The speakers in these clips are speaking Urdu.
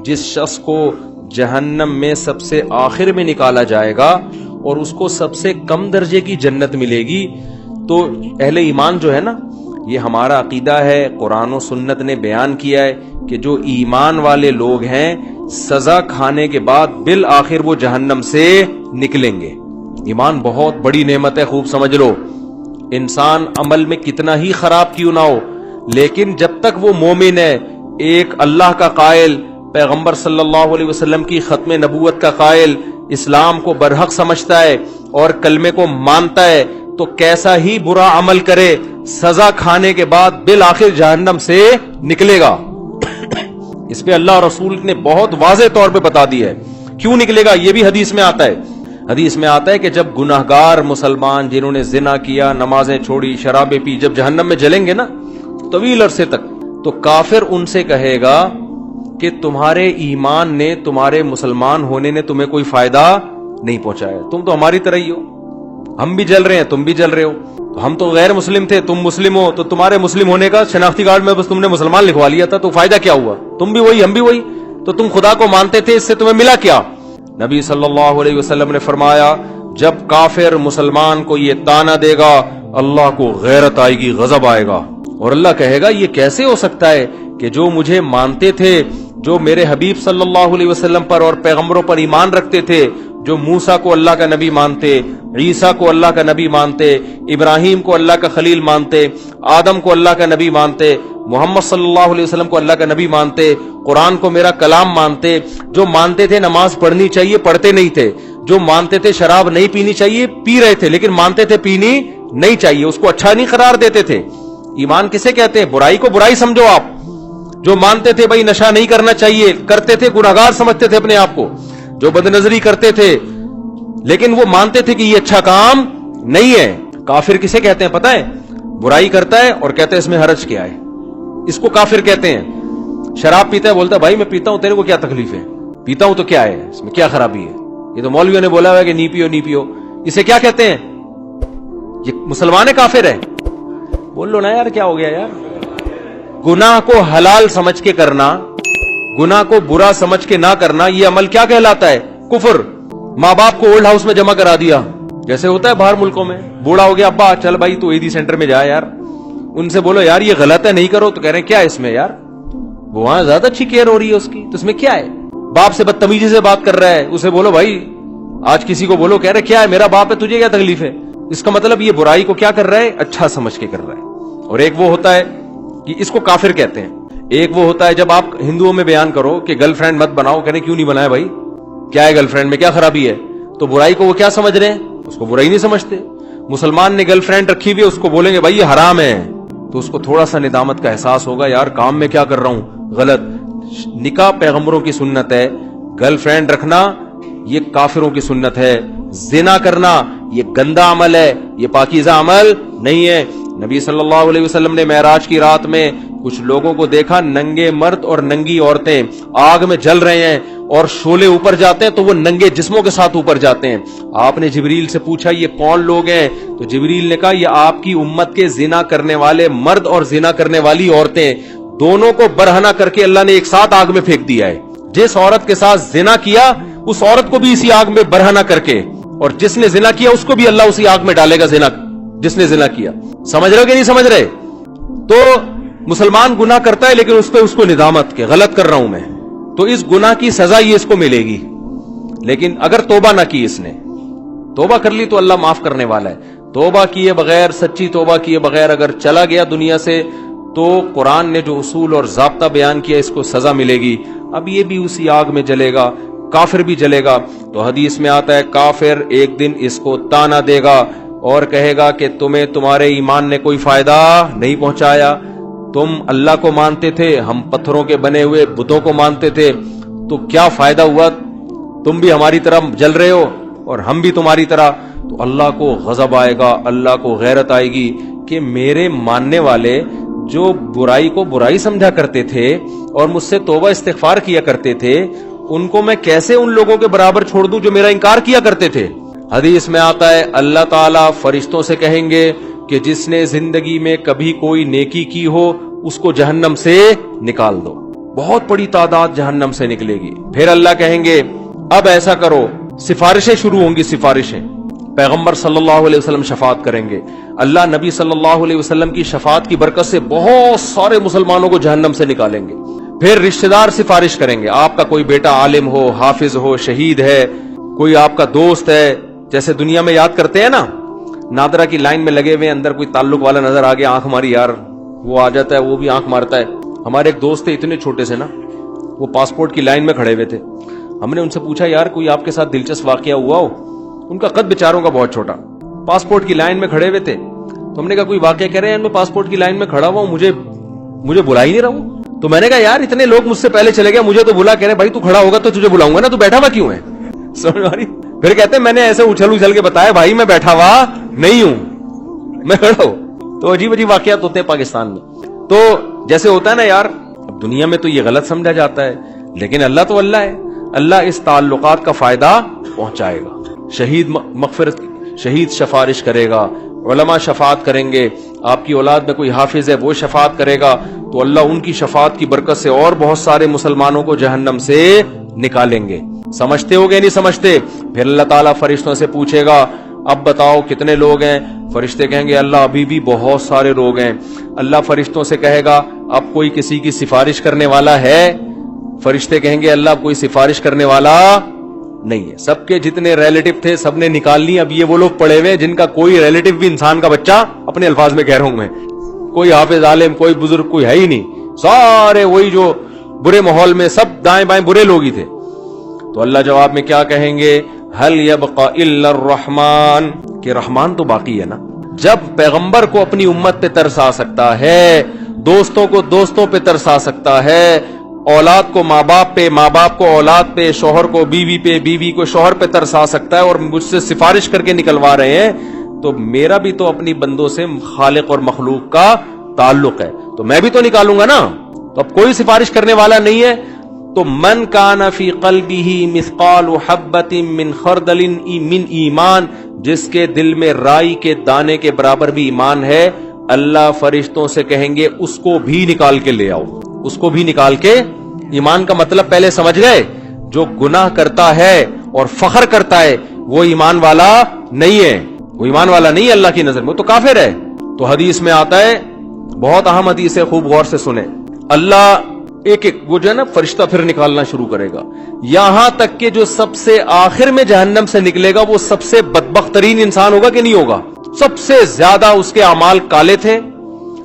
جس شخص کو جہنم میں سب سے آخر میں نکالا جائے گا اور اس کو سب سے کم درجے کی جنت ملے گی. تو اہل ایمان جو ہے نا، یہ ہمارا عقیدہ ہے، قرآن و سنت نے بیان کیا ہے کہ جو ایمان والے لوگ ہیں سزا کھانے کے بعد بالآخر وہ جہنم سے نکلیں گے. ایمان بہت بڑی نعمت ہے، خوب سمجھ لو. انسان عمل میں کتنا ہی خراب کیوں نہ ہو، لیکن جب تک وہ مومن ہے، ایک اللہ کا قائل، پیغمبر صلی اللہ علیہ وسلم کی ختم نبوت کا قائل، اسلام کو برحق سمجھتا ہے اور کلمے کو مانتا ہے، تو کیسا ہی برا عمل کرے سزا کھانے کے بعد بالآخر جہنم سے نکلے گا. اس پہ اللہ رسول نے بہت واضح طور پہ بتا دیا ہے کیوں نکلے گا. یہ بھی حدیث میں آتا ہے. حدیث میں آتا ہے کہ جب گناہگار مسلمان جنہوں نے زنا کیا، نمازیں چھوڑی، شرابیں پی، جب جہنم میں جلیں گے نا طویل عرصے تک، تو کافر ان سے کہے گا کہ تمہارے ایمان نے، تمہارے مسلمان ہونے نے تمہیں کوئی فائدہ نہیں پہنچایا، تم تو ہماری طرح ہی ہو، ہم بھی جل رہے ہیں، تم بھی جل رہے ہو. ہم تو غیر مسلم تھے، تم مسلم ہو، تو تمہارے مسلم ہونے کا شناختی کارڈ میں بس تم نے مسلمان لکھوا لیا تھا، تو فائدہ کیا ہوا؟ تم بھی وہی، ہم بھی وہی. تو تم خدا کو مانتے تھے، اس سے تمہیں ملا کیا؟ نبی صلی اللہ علیہ وسلم نے فرمایا جب کافر مسلمان کو یہ طعنہ دے گا، اللہ کو غیرت آئے گی، غضب آئے گا، اور اللہ کہے گا یہ کیسے ہو سکتا ہے کہ جو مجھے مانتے تھے، جو میرے حبیب صلی اللہ علیہ وسلم پر اور پیغمبروں پر ایمان رکھتے تھے، جو موسیٰ کو اللہ کا نبی مانتے، عیسیٰ کو اللہ کا نبی مانتے، ابراہیم کو اللہ کا خلیل مانتے، آدم کو اللہ کا نبی مانتے، محمد صلی اللہ علیہ وسلم کو اللہ کا نبی مانتے، قرآن کو میرا کلام مانتے، جو مانتے تھے نماز پڑھنی چاہیے پڑھتے نہیں تھے، جو مانتے تھے شراب نہیں پینی چاہیے پی رہے تھے، لیکن مانتے تھے پینی نہیں چاہیے، اس کو اچھا نہیں قرار دیتے تھے. ایمان کسے کہتے ہیں؟ برائی کو برائی سمجھو آپ. جو مانتے تھے بھائی نشہ نہیں کرنا چاہیے، کرتے تھے، گناہگار سمجھتے تھے اپنے آپ کو، جو بدنظری کرتے تھے لیکن وہ مانتے تھے کہ یہ اچھا کام نہیں ہے. کافر کسے کہتے ہیں پتہ ہے؟ برائی کرتا ہے اور کہتے ہیں اس میں حرج کیا ہے، اس کو کافر کہتے ہیں. شراب پیتا ہے، بولتا ہے بھائی میں پیتا ہوں، تیرے کو کیا تکلیف ہے؟ پیتا ہوں تو کیا ہے، اس میں کیا خرابی ہے؟ یہ تو مولویوں نے بولا ہوا ہے کہ نہیں پیو نہیں پیو. اسے کیا کہتے ہیں؟ یہ مسلمان ہے کافر ہے؟ بول لو نا یار، کیا ہو گیا یار؟ گناہ کو حلال سمجھ کے کرنا، گناہ کو برا سمجھ کے نہ کرنا، یہ عمل کیا کہلاتا ہے؟ کفر. ماں باپ کو اولڈ ہاؤس میں جمع کرا دیا، جیسے ہوتا ہے باہر ملکوں میں، بوڑھا ہو گیا ابا، چل بھائی تو ایدی سینٹر میں جا یار. ان سے بولو یار یہ غلط ہے، نہیں کرو، تو کہہ رہے ہیں کیا ہے اس میں یار، وہ وہاں زیادہ اچھی کیئر ہو رہی ہے اس کی، تو اس میں کیا ہے؟ باپ سے بدتمیزی سے بات کر رہا ہے، اسے بولو بھائی، آج کسی کو بولو، کہہ رہے کیا ہے، میرا باپ ہے، تجھے کیا تکلیف ہے؟ اس کا مطلب یہ برائی کو کیا کر رہا ہے؟ اچھا سمجھ کے کر رہا ہے. اور ایک وہ ہوتا ہے کہ اس کو کافر کہتے ہیں. ایک وہ ہوتا ہے جب آپ ہندوؤں میں بیان کرو کہ گرل فرینڈ مت بناؤ، کہنے کیوں نہیں بنایا بھائی، کیا ہے گرل فرینڈ میں، کیا خرابی ہے؟ تو برائی کو وہ کیا سمجھ رہے ہیں؟ اس کو برائی نہیں سمجھتے. مسلمان نے گرل فرینڈ رکھی ہوئی ہے، اس کو بولیں گے بھائی یہ حرام ہے، تو اس کو تھوڑا سا ندامت کا احساس ہوگا، یار کام میں کیا کر رہا ہوں غلط. نکاح پیغمبروں کی سنت ہے، گرل فرینڈ رکھنا یہ کافروں کی سنت ہے. زنا کرنا یہ گندا عمل ہے، یہ پاکیزہ عمل نہیں ہے. نبی صلی اللہ علیہ وسلم نے معراج کی رات میں کچھ لوگوں کو دیکھا، ننگے مرد اور ننگی عورتیں آگ میں جل رہے ہیں، اور شعلے اوپر جاتے ہیں تو وہ ننگے جسموں کے ساتھ اوپر جاتے ہیں. آپ نے جبریل سے پوچھا یہ کون لوگ ہیں؟ تو جبریل نے کہا یہ آپ کی امت کے زنا کرنے والے مرد اور زنا کرنے والی عورتیں، دونوں کو برہنہ کر کے اللہ نے ایک ساتھ آگ میں پھینک دیا ہے. جس عورت کے ساتھ زنا کیا اس عورت کو بھی اسی آگ میں برہنہ کر کے، اور جس نے زنا کیا اس کو بھی اللہ اسی آگ میں ڈالے گا، زنا جس نے زنا کیا. سمجھ رہے ہو کہ نہیں سمجھ رہے؟ تو مسلمان گناہ کرتا ہے لیکن اس پہ اس کو ندامت کہ غلط کر رہا ہوں میں، تو اس گناہ کی سزا یہ اس کو ملے گی. لیکن اگر توبہ نہ کی، اس نے توبہ کر لی تو اللہ معاف کرنے والا ہے. توبہ کیے بغیر، سچی توبہ کیے بغیر اگر چلا گیا دنیا سے، تو قرآن نے جو اصول اور ضابطہ بیان کیا اس کو سزا ملے گی. اب یہ بھی اسی آگ میں جلے گا، کافر بھی جلے گا. تو حدیث میں آتا ہے کافر ایک دن اس کو طعنہ دے گا اور کہے گا کہ تمہیں تمہارے ایمان نے کوئی فائدہ نہیں پہنچایا، تم اللہ کو مانتے تھے، ہم پتھروں کے بنے ہوئے بتوں کو مانتے تھے، تو کیا فائدہ ہوا؟ تم بھی ہماری طرح جل رہے ہو اور ہم بھی تمہاری طرح. تو اللہ کو غضب آئے گا، اللہ کو غیرت آئے گی کہ میرے ماننے والے جو برائی کو برائی سمجھا کرتے تھے اور مجھ سے توبہ استغفار کیا کرتے تھے، ان کو میں کیسے ان لوگوں کے برابر چھوڑ دوں جو میرا انکار کیا کرتے تھے. حدیث میں آتا ہے اللہ تعالیٰ فرشتوں سے کہیں گے کہ جس نے زندگی میں کبھی کوئی نیکی کی ہو اس کو جہنم سے نکال دو. بہت بڑی تعداد جہنم سے نکلے گی. پھر اللہ کہیں گے اب ایسا کرو, سفارشیں شروع ہوں گی, سفارشیں. پیغمبر صلی اللہ علیہ وسلم شفاعت کریں گے, اللہ نبی صلی اللہ علیہ وسلم کی شفاعت کی برکت سے بہت سارے مسلمانوں کو جہنم سے نکالیں گے. پھر رشتہ دار سفارش کریں گے, آپ کا کوئی بیٹا عالم ہو, حافظ ہو, شہید ہے, کوئی آپ کا دوست ہے, جیسے دنیا میں یاد کرتے ہیں نا, نادرا کی لائن میں لگے ہوئے, اندر کوئی تعلق والا نظر آ گیا, آنکھ ماری یار, وہ آ جاتا ہے, وہ بھی آنکھ مارتا ہے. ہمارے ایک دوست تھے اتنے چھوٹے سے نا, وہ پاسپورٹ کی لائن میں کھڑے ہوئے تھے. ہم نے ان سے پوچھا یار کوئی آپ کے ساتھ دلچسپ واقعہ ہوا ہو؟ ان کا قد بیچاروں کا بہت چھوٹا, پاسپورٹ کی لائن میں کھڑے ہوئے تھے. تو ہم نے کہا کوئی واقعہ کہہ رہے ہیں, میں پاسپورٹ کی لائن میں کھڑا ہوا ہوں, مجھے بلا ہی نہیں رہا ہوں. تو میں نے کہا یار اتنے لوگ مجھ سے پہلے چلے گئے, مجھے تو بلا, کہہ رہے بھائی تو کھڑا ہوگا تو تجھے بلاؤں گا نا, تو بیٹھا ہوا کیوں ہے؟ سمجھ آ رہی؟ پھر کہتے ہیں میں نے ایسے اچھل کے بتایا بھائی میں بیٹھا ہوا نہیں ہوں, میں کھڑا ہوں. تو عجیب عجیب واقعات ہوتے ہیں پاکستان میں. تو جیسے ہوتا ہے نا یار, اب دنیا میں تو یہ غلط سمجھا جاتا ہے, لیکن اللہ تو اللہ ہے, اللہ اس تعلقات کا فائدہ پہنچائے گا. شہید مغفرت, شہید سفارش کرے گا, علماء شفاعت کریں گے, آپ کی اولاد میں کوئی حافظ ہے وہ شفاعت کرے گا, تو اللہ ان کی شفاعت کی برکت سے اور بہت سارے مسلمانوں کو جہنم سے نکالیں گے. سمجھتے ہو گے نہیں سمجھتے؟ پھر اللہ تعالیٰ فرشتوں سے پوچھے گا اب بتاؤ کتنے لوگ ہیں؟ فرشتے کہیں گے اللہ ابھی بھی بہت سارے لوگ ہیں. اللہ فرشتوں سے کہے گا اب کوئی کسی کی سفارش کرنے والا ہے؟ فرشتے کہیں گے اللہ کوئی سفارش کرنے والا نہیں ہے. سب کے جتنے ریلیٹو تھے سب نے نکال لی. اب یہ وہ لوگ پڑے ہوئے جن کا کوئی ریلیٹو بھی انسان کا بچہ, اپنے الفاظ میں کہہ رہا ہوں میں, کوئی حافظ عالم کوئی بزرگ کوئی ہے ہی نہیں, سارے وہی جو برے ماحول میں سب دائیں بائیں برے لوگ ہی تھے. تو اللہ جواب میں کیا کہیں گے, هل يبقى الا الرحمن, کہ رحمان تو باقی ہے نا. جب پیغمبر کو اپنی امت پہ ترس آ سکتا ہے, دوستوں کو دوستوں پہ ترس آ سکتا ہے, اولاد کو ماں باپ پہ, ماں باپ کو اولاد پہ, شوہر کو بیوی پہ, بیوی کو شوہر پہ ترس آ سکتا ہے, اور مجھ سے سفارش کر کے نکلوا رہے ہیں, تو میرا بھی تو اپنی بندوں سے خالق اور مخلوق کا تعلق ہے, تو میں بھی تو نکالوں گا نا. تو اب کوئی سفارش کرنے والا نہیں ہے. تو من کان فی قلبہ مثقال حبۃ من خردل من ایمان, جس کے دل میں رائی کے دانے کے برابر بھی ایمان ہے, اللہ فرشتوں سے کہیں گے اس کو بھی نکال کے لے آؤ, اس کو بھی نکال کے. ایمان کا مطلب پہلے سمجھ گئے؟ جو گناہ کرتا ہے اور فخر کرتا ہے وہ ایمان والا نہیں ہے, وہ ایمان والا نہیں ہے اللہ کی نظر میں, وہ تو کافر ہے. تو حدیث میں آتا ہے, بہت اہم حدیث ہے, خوب غور سے سنیں. اللہ ایک ایک وہ جو ہے نا فرشتہ پھر نکالنا شروع کرے گا, یہاں تک کہ جو سب سے آخر میں جہنم سے نکلے گا وہ سب سے بدبخت ترین انسان ہوگا کہ نہیں ہوگا؟ سب سے زیادہ اس کے اعمال کالے تھے,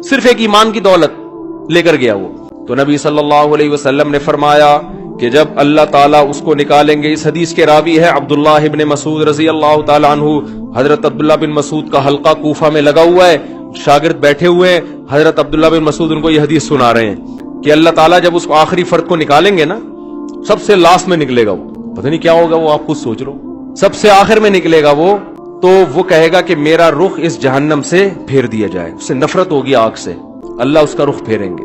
صرف ایک ایمان کی دولت لے کر گیا وہ. تو نبی صلی اللہ علیہ وسلم نے فرمایا کہ جب اللہ تعالیٰ اس کو نکالیں گے, اس حدیث کے راوی ہے عبداللہ ابن مسعود رضی اللہ تعالیٰ عنہ. حضرت عبداللہ بن مسعود کا حلقہ کوفہ میں لگا ہوا ہے, شاگرد بیٹھے ہوئے ہیں, حضرت عبداللہ بن مسعود ان کو یہ حدیث سنا رہے ہیں کہ اللہ تعالیٰ جب اس آخری فرد کو نکالیں گے نا, سب سے لاسٹ میں نکلے گا وہ, پتہ نہیں کیا ہوگا وہ, آپ خود سوچ لو, سب سے آخر میں نکلے گا وہ, تو وہ کہے گا کہ میرا رخ اس جہنم سے پھیر دیا جائے. اس سے نفرت ہوگی آگ سے, اللہ اس کا رخ پھیریں گے.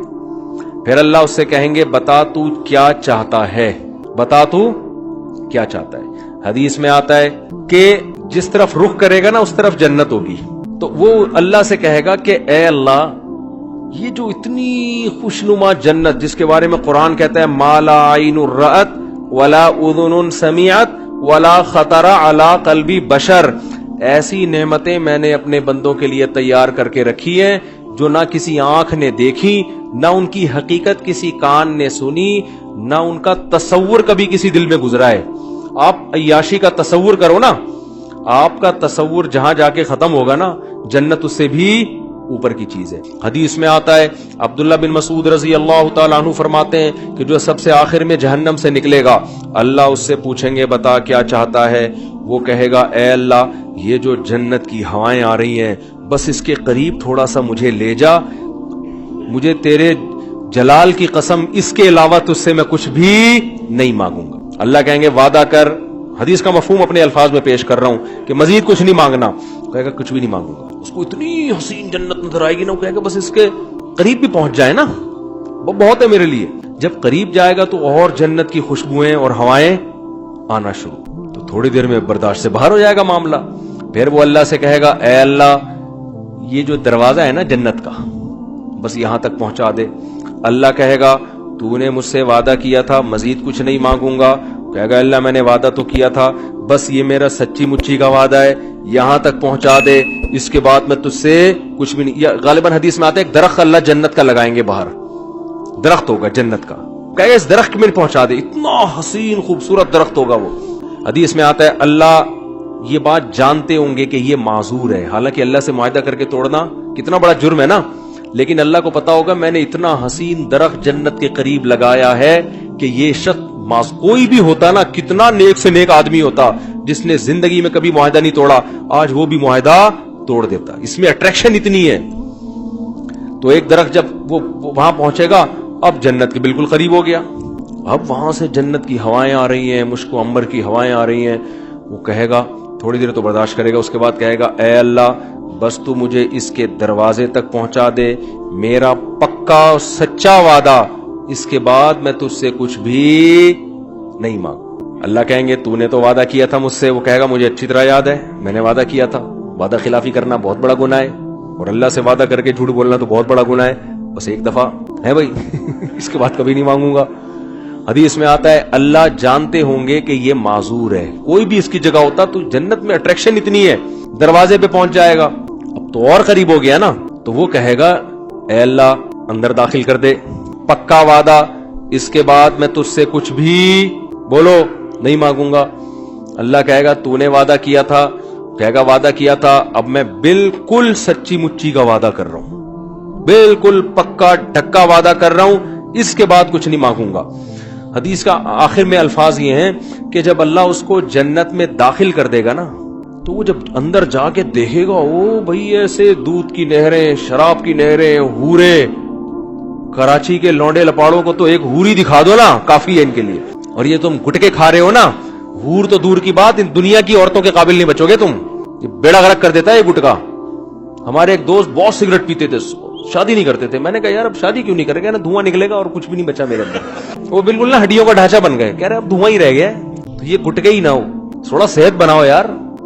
پھر اللہ اس سے کہیں گے بتا تو کیا چاہتا ہے, بتا تو کیا چاہتا ہے. حدیث میں آتا ہے کہ جس طرف رخ کرے گا نا اس طرف جنت ہوگی. تو وہ اللہ سے کہے گا کہ اے اللہ, یہ جو اتنی خوشنما جنت جس کے بارے میں قرآن کہتا ہے ما لا عین رأت ولا اذن سمعت ولا خطر علی قلب بشر, ایسی نعمتیں میں نے اپنے بندوں کے لیے تیار کر کے رکھی ہیں جو نہ کسی آنکھ نے دیکھی, نہ ان کی حقیقت کسی کان نے سنی, نہ ان کا تصور کبھی کسی دل میں گزرا ہے. آپ عیاشی کا تصور کرو نا, آپ کا تصور جہاں جا کے ختم ہوگا نا, جنت اس سے بھی اوپر کی چیز ہے. حدیث میں آتا ہے عبداللہ بن مسعود رضی اللہ تعالیٰ عنہ فرماتے ہیں کہ جو سب سے آخر میں جہنم سے نکلے گا, اللہ اس سے پوچھیں گے بتا کیا چاہتا ہے. وہ کہے گا اے اللہ, یہ جو جنت کی ہوائیں آ رہی ہیں بس اس کے قریب تھوڑا سا مجھے لے جا, مجھے تیرے جلال کی قسم اس کے علاوہ تجھ سے میں کچھ بھی نہیں مانگوں گا. اللہ کہیں گے وعدہ کر, حدیث کا مفہوم اپنے الفاظ میں پیش کر رہا ہوں کہ مزید کچھ نہیں مانگنا. کہے گا کچھ بھی نہیں مانگوں گا. اس کو اتنی حسین جنت نظر آئے گی نا, وہ کہے گا بس اس کے قریب بھی پہنچ جائے نا, وہ بہت ہے میرے لیے. جب قریب جائے گا تو اور جنت کی خوشبوئیں اور ہوائیں آنا شروع, تو تھوڑی دیر میں برداشت سے باہر ہو جائے گا معاملہ. پھر وہ اللہ سے کہے گا اے اللہ, یہ جو دروازہ ہے نا جنت کا بس یہاں تک پہنچا دے. اللہ کہے گا تو نے مجھ سے وعدہ کیا تھا مزید کچھ نہیں مانگوں گا. کہے گا اللہ میں نے وعدہ تو کیا تھا, بس یہ میرا سچی مچی کا وعدہ ہے, یہاں تک پہنچا دے, اس کے بعد میں تجھ سے کچھ بھی نہیں. غالباً حدیث میں آتا ہے ایک درخت اللہ جنت کا لگائیں گے باہر, درخت ہوگا جنت کا, کہے اس درخت میں پہنچا دے, اتنا حسین خوبصورت درخت ہوگا وہ. حدیث میں آتا ہے اللہ یہ بات جانتے ہوں گے کہ یہ معذور ہے, حالانکہ اللہ سے معاہدہ کر کے توڑنا کتنا بڑا جرم ہے نا, لیکن اللہ کو پتا ہوگا میں نے اتنا حسین درخت جنت کے قریب لگایا ہے کہ یہ شخص کوئی بھی ہوتا نا, کتنا نیک سے نیک آدمی ہوتا جس نے زندگی میں کبھی معاہدہ نہیں توڑا, آج وہ بھی معاہدہ توڑ دیتا. اس میں اٹریکشن اتنی ہے. تو ایک درخت جب وہ وہاں پہنچے گا, اب جنت کے بالکل قریب ہو گیا, اب وہاں سے جنت کی ہوائیں آ رہی ہیں, مشک و عنبر کی ہوائیں آ رہی ہیں. وہ کہے گا تھوڑی دیر تو برداشت کرے گا, اس کے بعد کہے گا اے اللہ بس تو مجھے اس کے دروازے تک پہنچا دے, میرا پکا سچا وعدہ, اس کے بعد میں تجھ سے کچھ بھی نہیں مانگوں. اللہ کہیں گے تو نے تو وعدہ کیا تھا مجھ سے. وہ کہے گا مجھے اچھی طرح یاد ہے, میں نے وعدہ کیا تھا. وعدہ خلافی کرنا بہت بڑا گناہ ہے, اور اللہ سے وعدہ کر کے جھوٹ بولنا تو بہت بڑا گناہ ہے, بس ایک دفعہ ہے بھائی اس کے بعد کبھی نہیں مانگوں گا. حدیث میں آتا ہے اللہ جانتے ہوں گے کہ یہ معذور ہے, کوئی بھی اس کی جگہ ہوتا تو جنت میں اٹریکشن اتنی ہے, دروازے پہ پہنچ جائے گا, اب تو اور قریب ہو گیا نا. تو وہ کہے گا اے اللہ اندر داخل کر دے, پکا وعدہ, اس کے بعد میں تجھ سے کچھ بھی بولو نہیں مانگوں گا. اللہ کہے گا تو نے وعدہ کیا تھا, کہے گا وعدہ کیا تھا, اب میں بالکل سچی مچی کا وعدہ کر رہا ہوں, بالکل پکا ڈھکا وعدہ کر رہا ہوں, اس کے بعد کچھ نہیں مانگوں گا. حدیث کا آخر میں الفاظ یہ ہیں کہ جب اللہ اس کو جنت میں داخل کر دے گا نا, تو وہ جب اندر جا کے دیکھے گا, او بھئی ایسے دودھ کی نہریں, شراب کی نہریں, ہورے, کراچی کے لونڈے لپاڑوں کو تو ایک ہوری دکھا دو نا کافی ہے ان کے لیے. اور یہ تم گٹکے کھا رہے ہو نا, ہور تو دور کی بات, ان دنیا کی عورتوں کے قابل نہیں بچو گے تم. یہ بیڑا غرق کر دیتا ہے یہ گٹکا. ہمارے ایک دوست بہت سگریٹ پیتے تھے, شادی نہیں کرتے تھے. میں نے کہا یار اب شادی کیوں نہیں کرے گا, نا دھواں نکلے گا اور کچھ بھی نہیں بچا میرے اندر. وہ بالکل نا ہڈیوں کا ڈھانچہ بن گئے, کہہ رہے اب دھواں ہی رہ گیا. تو یہ گٹکے ہی نہ ہو, تھوڑا صحت بناؤ یار,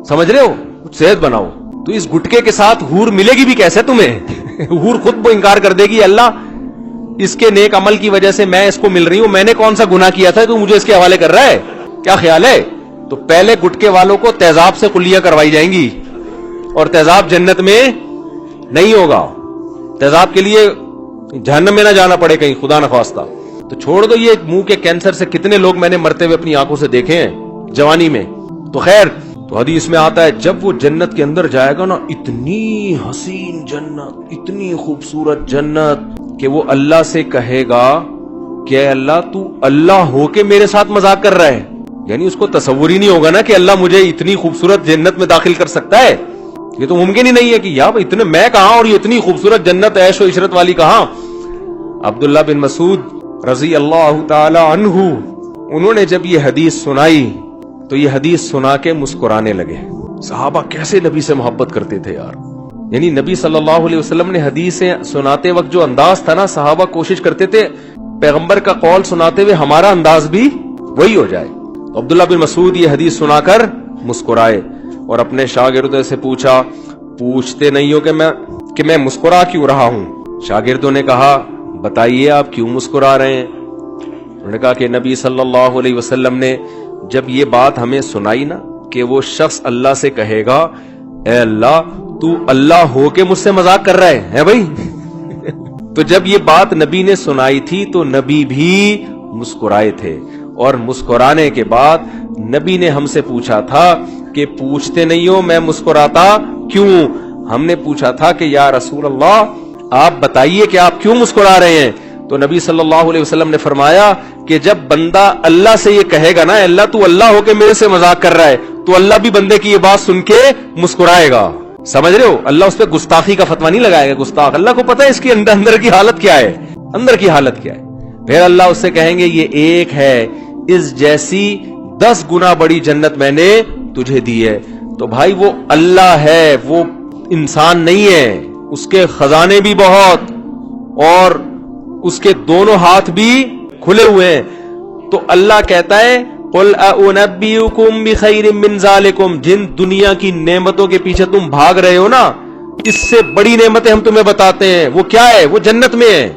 سمجھ رہے ہو, کچھ صحت بناؤ. تو اس گٹکے کے ساتھ ہور ملے گی بھی کیسے تمہیں ہور خود وہ انکار کر دے گی, اللہ اس کے نیک عمل کی وجہ سے میں اس کو مل رہی ہوں, میں نے کون سا گناہ کیا تھا تو مجھے اس کے حوالے کر رہا ہے, کیا خیال ہے. تو پہلے گٹکے والوں کو تیزاب سے کلیاں کروائی جائیں گی, اور تیزاب جنت میں نہیں ہوگا. تیزاب کے لیے جہنم میں نہ جانا پڑے کہیں, خدا نہ خواستہ. تو چھوڑ دو, یہ منہ کے کینسر سے کتنے لوگ میں نے مرتے ہوئے اپنی آنکھوں سے دیکھے ہیں جوانی میں. تو خیر, تو حدیث میں آتا ہے جب وہ جنت کے اندر جائے گا نا, اتنی حسین جنت, اتنی خوبصورت جنت کہ وہ اللہ سے کہے گا کہ اے اللہ تو اللہ ہو کے میرے ساتھ مذاق کر رہا ہے. یعنی اس کو تصور ہی نہیں ہوگا نا کہ اللہ مجھے اتنی خوبصورت جنت میں داخل کر سکتا ہے. یہ تو ممکن ہی نہیں ہے کہ یار اتنے میں کہاں اور یہ اتنی خوبصورت جنت عیش و عشرت والی کہاں. عبداللہ بن مسعود رضی اللہ تعالی عنہ, انہوں نے جب یہ حدیث سنائی تو یہ حدیث سنا کے مسکرانے لگے. صحابہ کیسے نبی سے محبت کرتے تھے یار. یعنی نبی صلی اللہ علیہ وسلم نے حدیثیں سناتے وقت جو انداز تھا نا, صحابہ کوشش کرتے تھے پیغمبر کا قول سناتے ہوئے ہمارا انداز بھی وہی ہو جائے. تو عبداللہ بن مسعود یہ حدیث سنا کر مسکرائے اور اپنے شاگردوں سے پوچھا, پوچھتے نہیں ہو کہ میں مسکرا کیوں رہا ہوں. شاگردوں نے کہا بتائیے آپ کیوں مسکرا رہے ہیں. انہوں نے کہا کہ نبی صلی اللہ علیہ وسلم نے جب یہ بات ہمیں سنائی نا کہ وہ شخص اللہ سے کہے گا اے اللہ تو اللہ ہو کے مجھ سے مذاق کر رہا ہے بھائی تو جب یہ بات نبی نے سنائی تھی تو نبی بھی مسکرائے تھے, اور مسکرانے کے بعد نبی نے ہم سے پوچھا تھا کہ پوچھتے نہیں ہو میں مسکراتا کیوں. ہم نے پوچھا تھا کہ یا رسول اللہ آپ بتائیے کہ آپ کیوں مسکرا رہے ہیں. تو نبی صلی اللہ علیہ وسلم نے فرمایا کہ جب بندہ اللہ سے یہ کہے گا نا اللہ تو اللہ ہو کے میرے سے مذاق کر رہا ہے, تو اللہ بھی بندے کی یہ بات سن کے مسکرائے گا. سمجھ رہے ہو, اللہ اس پہ گستاخی کا فتویٰ نہیں لگائے گا. گستاخ, اللہ کو پتا ہے اس کی اندر کی حالت کیا ہے, اندر کی حالت کیا ہے. پھر اللہ اس سے کہیں گے یہ ایک ہے, اس جیسی 10 گنا بڑی جنت میں نے تجھے دی ہے. تو بھائی وہ اللہ ہے, وہ انسان نہیں ہے, اس کے خزانے بھی بہت اور اس کے دونوں ہاتھ بھی کھلے ہوئے ہیں. تو اللہ کہتا ہے قل اُنَبِّئُكُم بِخَيْرٍ مِّن ذَلِكُم, جن دنیا کی نعمتوں کے پیچھے تم بھاگ رہے ہو نا, اس سے بڑی نعمتیں ہم تمہیں بتاتے ہیں. وہ کیا ہے, وہ جنت میں ہے.